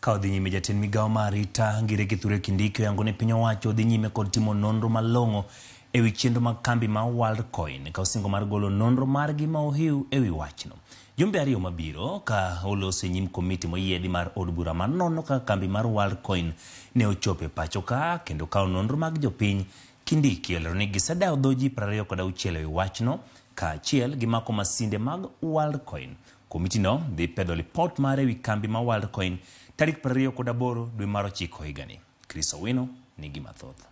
Kaodhi nyime jatend migawo mar arita ngire Kithure Kindiki oyango ne piny owacho dhi nyime kod timo nonro malong'o ewi chenro mag kambi mar Worldcoin ka osingo mar golo nonro margi ma ohiu ewi wachno. Jumbe ariyo mabiro ka oloso e nyim komiti moyiedhi mar od bura mar nono ka kambi mar Worldcoin ne ochopo e pacho ka kendo kao nonro mag jopiny. Kindiki olero ni gisedewo dho ji 26 ewi wachno kaachiel gi mako masinde mag Worldcoin. Komiti no dhi pedho lipot mare ewi kambi mar Worldcoin tarik 28 dwe mar 9 higani. Chris Owino nigi mathoth.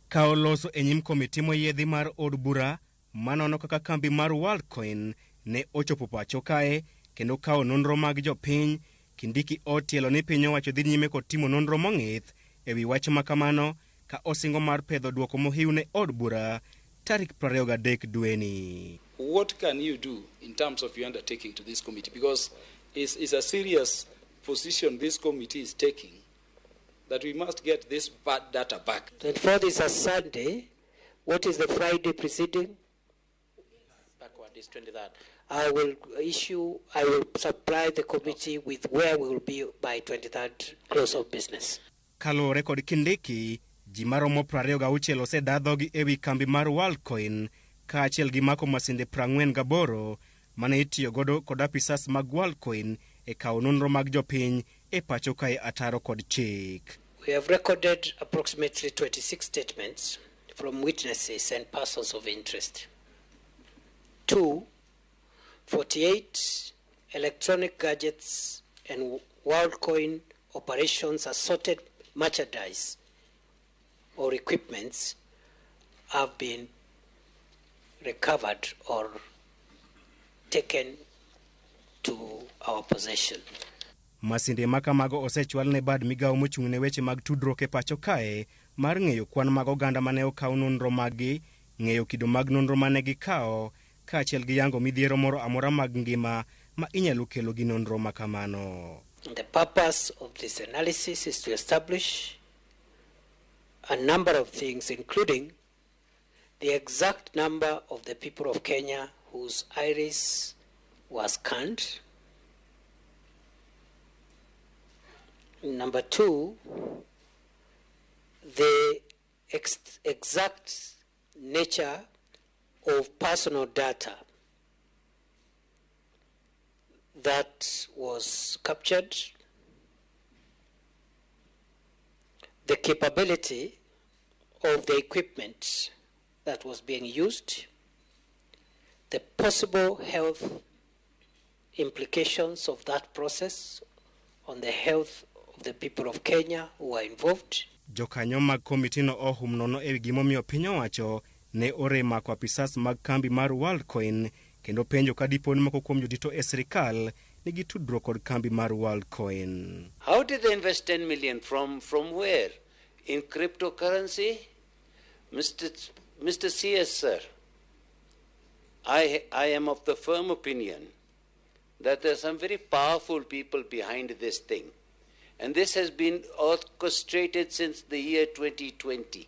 Ka oloso e nyim komiti moyiedhi mar od bura manono kaka kambi mar Worldcoin ne ochopo pacho kae kendo kao nonro mag jopiny, Kindiki otielo ni piny owacho dhi nyime kod timo nonro mong'ith ewi wach makamano ka osingo mar pedho duoko mohiu ne od bura tarik 23 dweni. What can you do in terms of your undertaking to this committee? Because it's a serious position this committee is taking, that we must get this bad data back. 24th is a Sunday. What is the Friday preceding? Backward is 23rd. I will supply the committee with where we will be by 23rd close of business. Kalore kod Kindiki, ji maromo 26 osedadhogi ewi kambi mar Worldcoin kaachiel gi mako masinde 48 mane itiyo godo kod apisas mag Worldcoin e kao nonro mag jopiny e pacho kae ataro kod chik. We have recorded approximately 26 statements from witnesses and persons of interest. 48 electronic gadgets and Worldcoin operations assorted merchandise or equipments have been recovered or taken to our possession. Masinde makamago osechwal ne bad migawo mochung' ne weche mag tudruok e pacho kae mar ng'eyo kwan mag oganda mane okaw nonro maggi, ng'eyo kido mag nonro mane gikawo, kaachiel gi yango midhiero moro amora mag ngima ma inyalo kelo gi nonro makamano. The purpose of this analysis is to establish a number of things, including the exact number of the people of Kenya whose iris was scanned. Number 2, the exact nature of personal data that was captured, the capability of the equipment that was being used, the possible health implications of that process on the health of the people of Kenya who are involved. Jokanyo mag komiti no ohum nono ewi gimomiyo piny owacho ne oremako apisas mag kambi mar Worldcoin kendo penjo ka dipo ni moko kuom jodito e sirikal nigi tudruok kod kambi mar Worldcoin. How did they invest 10 million from where? In cryptocurrency? Mr. CS, sir, I am of the firm opinion that there are some very powerful people behind this thing. And this has been orchestrated since the year 2020.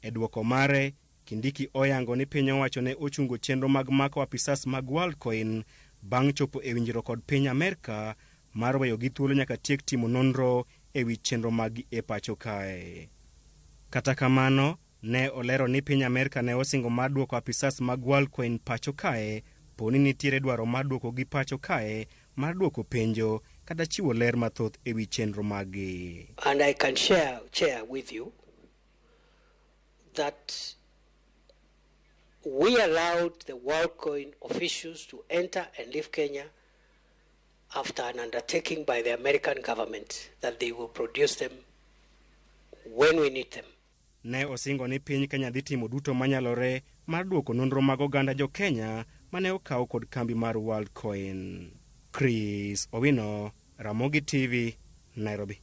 Edwoko mare, Kindiki oyango ni piny owacho ne ochungo chenro mag mako apisas mag Worldcoin bang' chopo e winjruok kod piny Amerka mar weyo gi thuolo nyaka tiek timo nonro ewi chenro mag e pacho kae. Kata kamano, ne olero ni piny Amerka ne osingo mar duoko apisas mag Worldcoin pacho kae poni nitiere dwaro mar duoko gi pacho kae mar duoko penjo kata chiwo ler mathoth ewi chenro magi. And I can share with you that we allowed the Worldcoin officials to enter and leave Kenya after an undertaking by the American government that they will produce them when we need them. Ne osingo ni piny Kenya dhi timo duto manyalore mar duoko nonro mag oganda jo Kenya mane okaw kod kambi mar Worldcoin. Chris Owino, Ramogi TV, Nairobi.